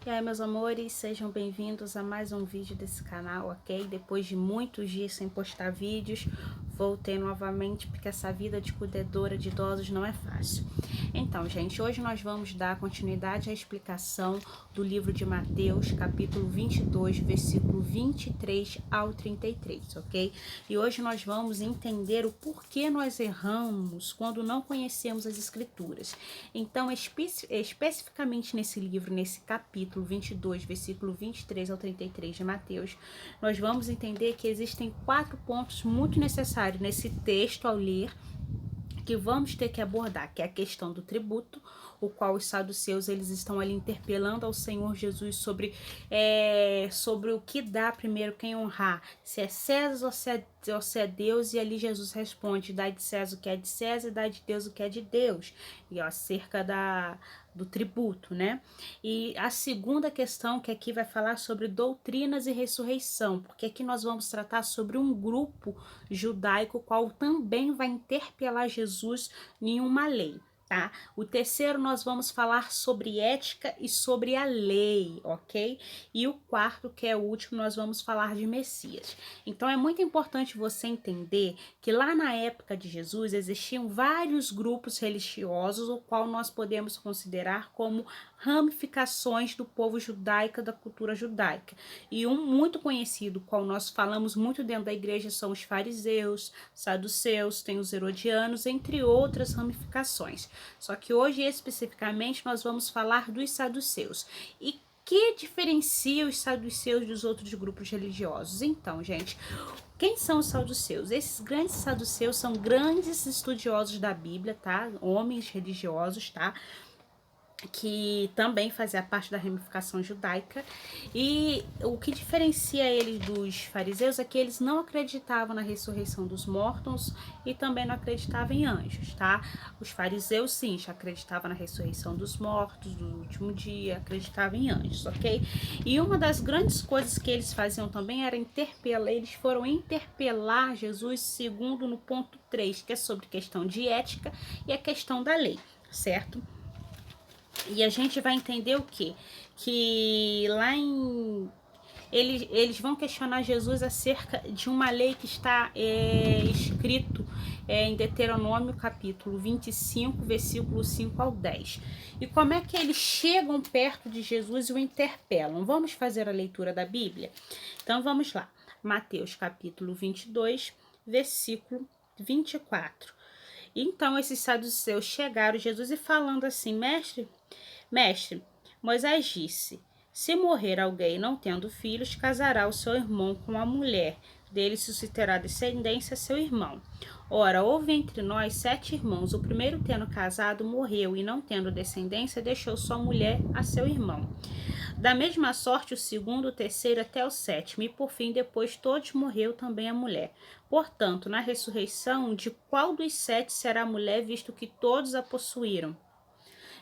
E aí, meus amores, sejam bem-vindos a mais um vídeo desse canal, ok? Depois de muitos dias sem postar vídeos, voltei novamente porque essa vida de cuidadora de idosos não é fácil. Então, gente, hoje nós vamos dar continuidade à explicação do livro de Mateus, capítulo 22, versículo 23 ao 33, ok? E hoje nós vamos entender o porquê nós erramos quando não conhecemos as escrituras. Então, especificamente nesse livro, nesse capítulo 22, versículo 23 ao 33 de Mateus, nós vamos entender que existem 4 pontos muito necessários nesse texto ao ler, que vamos ter que abordar, que é a questão do tributo, o qual os saduceus eles estão ali interpelando ao Senhor Jesus sobre o que dá primeiro, quem honrar, se é César ou se é Deus, e ali Jesus responde, dá de César o que é de César e dá de Deus o que é de Deus, e acerca do tributo, né? E a segunda questão, que aqui vai falar sobre doutrinas e ressurreição, porque aqui nós vamos tratar sobre um grupo judaico, qual também vai interpelar Jesus em uma lei. Tá? O terceiro, nós vamos falar sobre ética e sobre a lei, ok? E o quarto, que é o último, nós vamos falar de Messias. Então é muito importante você entender que lá na época de Jesus existiam vários grupos religiosos, o qual nós podemos considerar como ramificações do povo judaico, da cultura judaica. E um muito conhecido, qual nós falamos muito dentro da igreja, são os fariseus, saduceus, tem os herodianos, entre outras ramificações. Só que hoje, especificamente, nós vamos falar dos saduceus. E que diferencia os saduceus dos outros grupos religiosos? Então, gente, quem são os saduceus? Esses grandes saduceus são grandes estudiosos da Bíblia, tá? Homens religiosos, tá? Que também fazia parte da ramificação judaica, e o que diferencia eles dos fariseus é que eles não acreditavam na ressurreição dos mortos e também não acreditavam em anjos, tá? Os fariseus sim, já acreditavam na ressurreição dos mortos, do último dia, acreditavam em anjos, ok? E uma das grandes coisas que eles faziam também era eles foram interpelar Jesus segundo no ponto 3, que é sobre questão de ética e a questão da lei, certo? E a gente vai entender o quê? Que lá em... Eles vão questionar Jesus acerca de uma lei que está escrito em Deuteronômio capítulo 25, versículo 5 ao 10. E como é que eles chegam perto de Jesus e o interpelam? Vamos fazer a leitura da Bíblia? Então vamos lá. Mateus capítulo 22, versículo 24. Então esses saduceus chegaram a Jesus e falando assim, Mestre, Moisés disse, se morrer alguém não tendo filhos, casará o seu irmão com a mulher, dele suscitará descendência seu irmão. Ora, houve entre nós 7 irmãos, o primeiro tendo casado morreu, e não tendo descendência, deixou sua mulher a seu irmão. Da mesma sorte, o segundo, o terceiro, até o 7º, e por fim, depois todos morreu também a mulher. Portanto, na ressurreição, de qual dos 7 será a mulher, visto que todos a possuíram?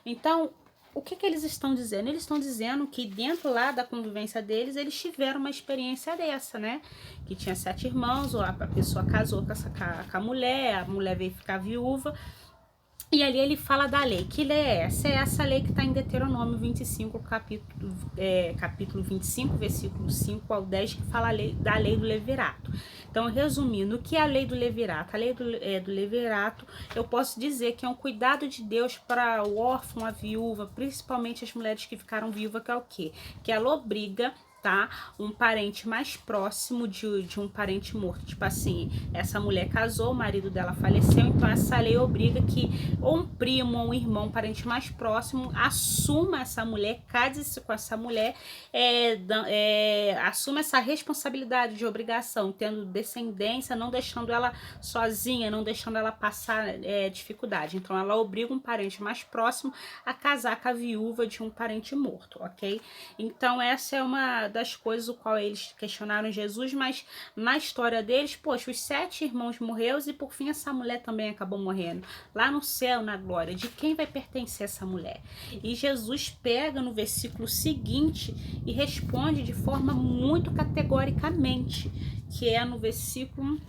Então, o que eles estão dizendo? Eles estão dizendo que dentro lá da convivência deles, eles tiveram uma experiência dessa, né? Que tinha 7 irmãos, ou a pessoa casou com a mulher veio ficar viúva. E ali ele fala da lei. Que lei é essa? É essa lei que está em Deuteronômio 25, capítulo 25, versículo 5 ao 10, que fala da lei do levirato. Então, resumindo, o que é a lei do levirato? A lei do levirato, eu posso dizer que é um cuidado de Deus para o órfão, a viúva, principalmente as mulheres que ficaram viúvas, que é o quê? Que ela obriga, tá? Um parente mais próximo de um parente morto. Tipo assim, essa mulher casou, o marido dela faleceu, então essa lei obriga que ou um primo ou um irmão, um parente mais próximo, assuma essa mulher, case-se com essa mulher, assuma essa responsabilidade de obrigação, tendo descendência, não deixando ela sozinha, não deixando ela passar dificuldade. Então ela obriga um parente mais próximo a casar com a viúva de um parente morto, ok? Então essa é uma das coisas o qual eles questionaram Jesus, mas na história deles, poxa, os 7 irmãos morreram e por fim essa mulher também acabou morrendo. Lá no céu, na glória, de quem vai pertencer essa mulher? E Jesus pega no versículo seguinte e responde de forma muito categoricamente, que é no versículo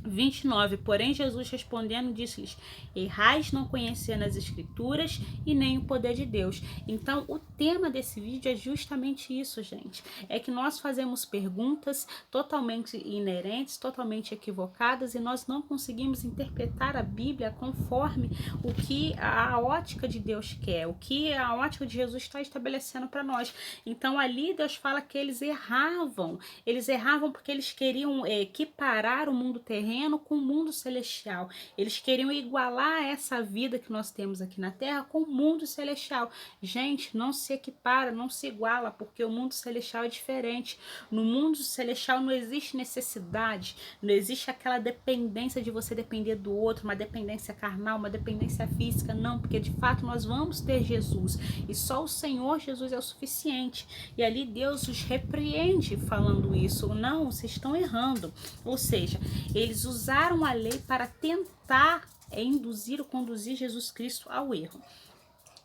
29. Porém, Jesus respondendo, disse-lhes: errais não conhecendo as Escrituras e nem o poder de Deus. Então, o tema desse vídeo é justamente isso, gente. É que nós fazemos perguntas totalmente inerentes, totalmente equivocadas, e nós não conseguimos interpretar a Bíblia conforme o que a ótica de Deus quer, o que a ótica de Jesus está estabelecendo para nós. Então, ali Deus fala que eles erravam. Eles erravam porque eles queriam equiparar o mundo terreno com o mundo celestial. Eles queriam igualar essa vida que nós temos aqui na Terra com o mundo celestial. Gente, não se equipara, não se iguala, porque o mundo celestial é diferente. No mundo celestial não existe necessidade, não existe aquela dependência de você depender do outro, uma dependência carnal, uma dependência física, não, porque de fato nós vamos ter Jesus e só o Senhor Jesus é o suficiente. E ali Deus os repreende falando isso. Não, vocês estão errando. Ou seja, eles usaram a lei para tentar induzir ou conduzir Jesus Cristo ao erro.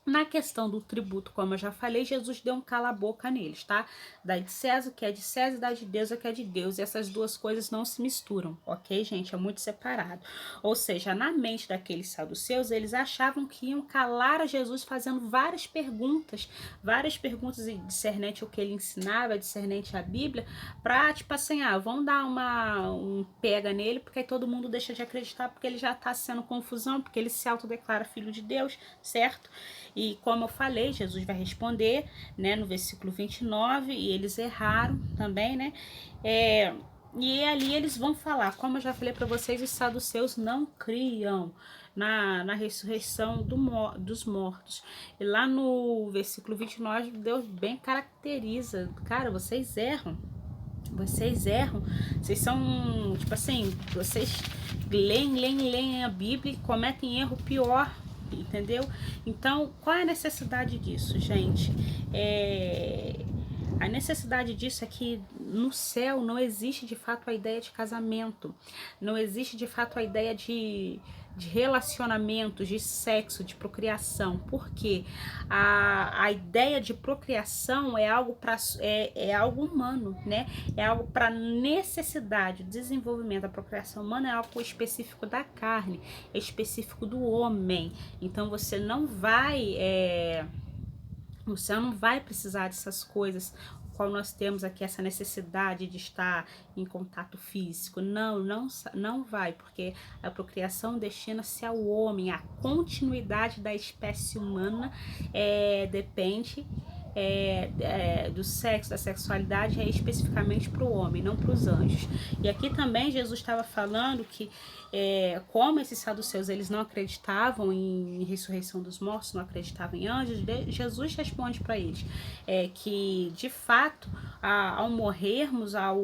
Na questão do tributo, como eu já falei, Jesus deu um cala-boca neles, tá? Dá de César o que é de César, dá de Deus o que é de Deus. E essas duas coisas não se misturam, ok, gente? É muito separado. Ou seja, na mente daqueles saduceus, eles achavam que iam calar a Jesus fazendo várias perguntas discernente ao que ele ensinava, discernente à Bíblia, pra, tipo assim, vamos dar um pega nele, porque aí todo mundo deixa de acreditar, porque ele já tá sendo confusão, porque ele se autodeclara filho de Deus, certo? E como eu falei, Jesus vai responder, né, no versículo 29, e eles erraram também, né? E ali eles vão falar, como eu já falei para vocês, os saduceus não criam na ressurreição dos mortos. E lá no versículo 29, Deus bem caracteriza, cara, vocês erram. Vocês erram, vocês são, tipo assim, vocês leem a Bíblia e cometem erro pior, entendeu? Então, qual é a necessidade disso, gente? A necessidade disso é que no céu não existe de fato a ideia de casamento, não existe de fato a ideia de relacionamentos, de sexo, de procriação, porque a ideia de procriação é algo algo humano, né? É algo para necessidade, o desenvolvimento da procriação humana é algo específico da carne, é específico do homem. Então você não vai precisar dessas coisas, qual nós temos aqui essa necessidade de estar em contato físico. Não vai, porque a procriação destina-se ao homem, a continuidade da espécie humana depende do sexo, da sexualidade, especificamente para o homem, não para os anjos. E aqui também Jesus estava falando que como esses saduceus eles não acreditavam em ressurreição dos mortos, não acreditavam em anjos, Jesus responde para eles que de fato ao morrermos, ao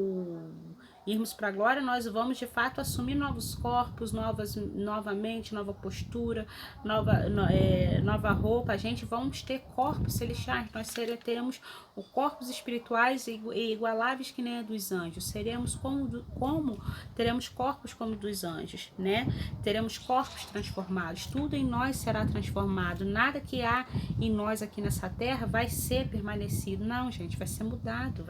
irmos para a glória, nós vamos de fato assumir novos corpos, novamente, nova postura, nova roupa. A gente vamos ter corpos celestiais, nós teremos corpos espirituais igualáveis que nem a dos anjos. Seremos teremos corpos como dos anjos, né? Teremos corpos transformados. Tudo em nós será transformado. Nada que há em nós aqui nessa terra vai ser permanecido. Não, gente, vai ser mudado,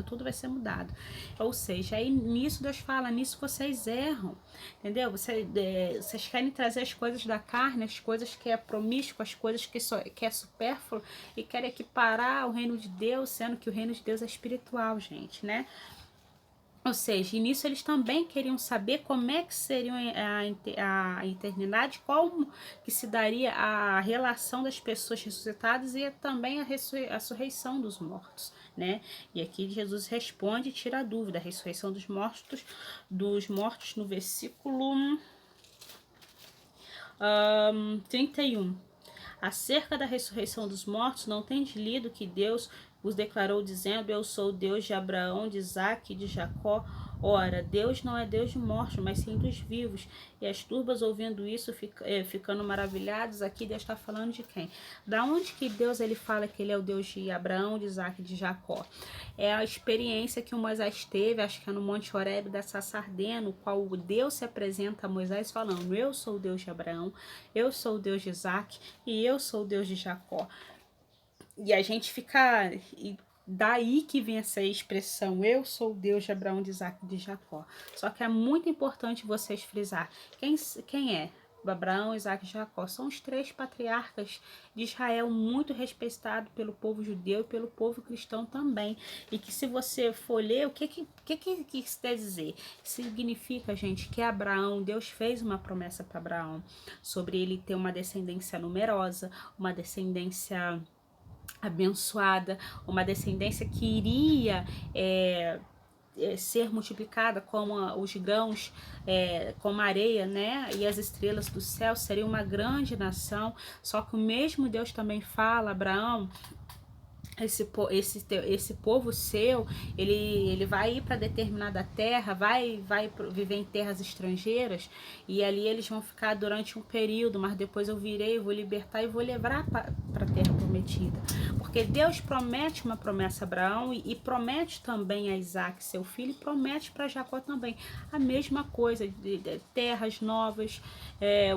tudo vai ser mudado. Ou seja, aí nisso Deus fala, nisso vocês erram, entendeu? Vocês querem trazer as coisas da carne, as coisas que é promíscuo, as coisas que é supérfluo, e querem equiparar o reino de Deus, sendo que o reino de Deus é espiritual, gente, né? Ou seja, e nisso eles também queriam saber como é que seria a eternidade, como que se daria a relação das pessoas ressuscitadas e também a ressurreição dos mortos, né? E aqui Jesus responde e tira a dúvida, a ressurreição dos mortos no versículo 31. Acerca da ressurreição dos mortos, não tendes lido que Deus os declarou dizendo, eu sou o Deus de Abraão, de Isaque e de Jacó. Ora, Deus não é Deus de mortos, mas sim dos vivos. E as turbas ouvindo isso, ficando maravilhados, aqui Deus está falando de quem? Da onde que Deus ele fala que ele é o Deus de Abraão, de Isaque e de Jacó? É a experiência que o Moisés teve, acho que é no Monte Horebe da Sassardê, no qual Deus se apresenta a Moisés falando, eu sou o Deus de Abraão, eu sou o Deus de Isaque e eu sou o Deus de Jacó. E a gente fica daí que vem essa expressão, eu sou o Deus de Abraão, de Isaac e de Jacó. Só que é muito importante vocês frisar, quem é? Abraão, Isaac e Jacó são os 3 patriarcas de Israel, muito respeitados pelo povo judeu e pelo povo cristão também. E que se você for ler, o que isso quer dizer? Significa, gente, que Abraão, Deus fez uma promessa para Abraão sobre ele ter uma descendência numerosa, uma descendência abençoada, uma descendência que iria ser multiplicada como os grãos, como a areia, né? E as estrelas do céu, seria uma grande nação. Só que o mesmo Deus também fala, Abraão, esse povo seu, ele vai ir para determinada terra, vai viver em terras estrangeiras, e ali eles vão ficar durante um período, mas depois eu virei, eu vou libertar e vou levar para a terra prometida. Porque Deus promete uma promessa a Abraão e promete também a Isaac, seu filho, e promete para Jacó também a mesma coisa, de terras novas,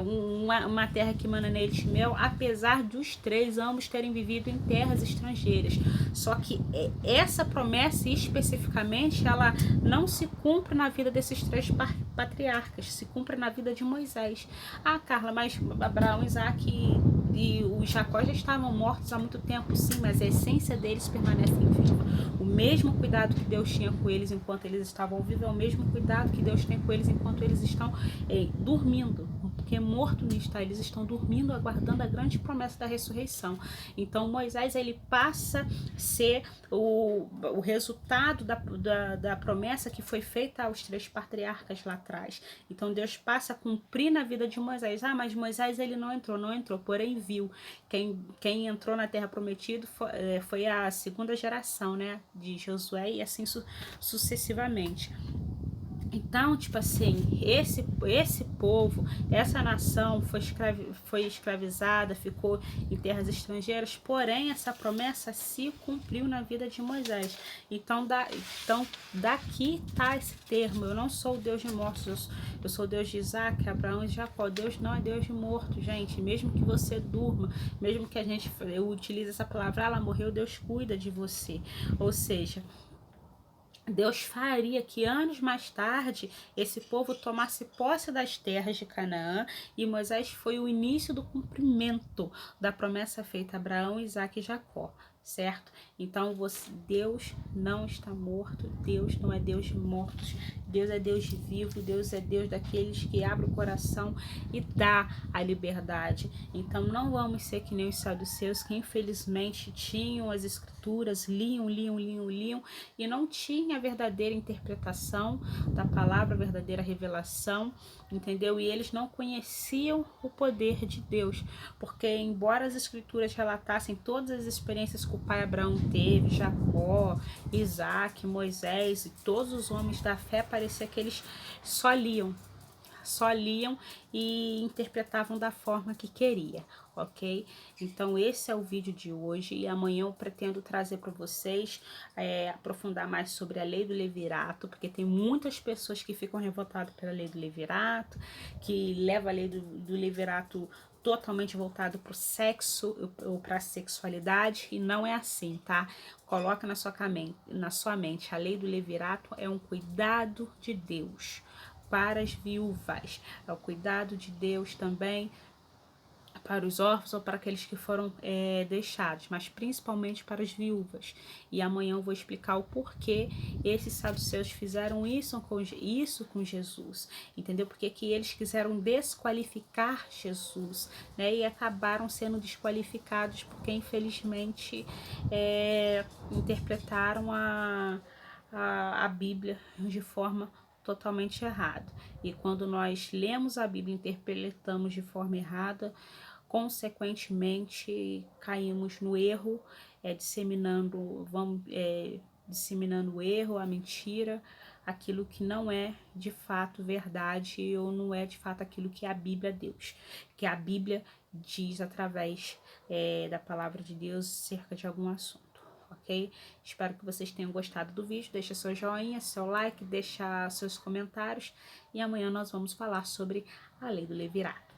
uma terra que mana leite e mel, apesar dos 3 ambos terem vivido em terras estrangeiras. Só que essa promessa especificamente, ela não se cumpre na vida desses 3 patriarcas, se cumpre na vida de Moisés. Ah, Carla, mas Abraão, Isaac e o Jacó já estavam mortos há muito tempo, sim, mas a essência deles permanece viva. O mesmo cuidado que Deus tinha com eles enquanto eles estavam vivos é o mesmo cuidado que Deus tem com eles enquanto eles estão dormindo, porque morto não está, eles estão dormindo, aguardando a grande promessa da ressurreição. Então Moisés, ele passa a ser o resultado da promessa que foi feita aos 3 patriarcas lá atrás. Então Deus passa a cumprir na vida de Moisés. Ah, mas Moisés, ele não entrou, porém viu. Quem entrou na terra prometida foi a 2ª geração, né, de Josué, e assim sucessivamente. Então, tipo assim, esse povo, essa nação foi escravizada, ficou em terras estrangeiras, porém essa promessa se cumpriu na vida de Moisés. Então daqui tá esse termo, eu não sou o Deus de mortos, eu sou o Deus de Isaac, Abraão e Jacó. Deus não é Deus de mortos, gente. Mesmo que você durma, mesmo que eu utilize essa palavra, ela morreu, Deus cuida de você. Ou seja, Deus faria que anos mais tarde esse povo tomasse posse das terras de Canaã, e Moisés foi o início do cumprimento da promessa feita a Abraão, Isaac e Jacó, certo? Então Deus não está morto, Deus não é Deus de mortos, Deus é Deus de vivo, Deus é Deus daqueles que abrem o coração e dá a liberdade. Então não vamos ser que nem os saduceus, que infelizmente tinham as escrituras, liam e não tinha a verdadeira interpretação da palavra, a verdadeira revelação, entendeu? E eles não conheciam o poder de Deus, porque embora as escrituras relatassem todas as experiências que o pai Abraão teve, Jacó, Isaac, Moisés e todos os homens da fé, parecia que eles só liam e interpretavam da forma que queria, ok? Então esse é o vídeo de hoje, e amanhã eu pretendo trazer para vocês, aprofundar mais sobre a lei do levirato, porque tem muitas pessoas que ficam revoltadas pela lei do levirato, que leva a lei do levirato totalmente voltado para o sexo ou para a sexualidade, e não é assim, tá? Coloca na sua mente, a lei do levirato é um cuidado de Deus para as viúvas, é o cuidado de Deus também para os órfãos ou para aqueles que foram deixados, mas principalmente para as viúvas. E amanhã eu vou explicar o porquê esses saduceus fizeram isso com Jesus, entendeu? Porque que eles quiseram desqualificar Jesus, né? E acabaram sendo desqualificados porque infelizmente interpretaram a Bíblia de forma totalmente errada. E quando nós lemos a Bíblia e interpretamos de forma errada, consequentemente caímos no erro, disseminando o erro, a mentira, aquilo que não é de fato verdade, ou não é de fato aquilo que a Bíblia diz através da palavra de Deus acerca de algum assunto. Ok? Espero que vocês tenham gostado do vídeo. Deixa seu joinha, seu like, deixa seus comentários, e amanhã nós vamos falar sobre a lei do levirato.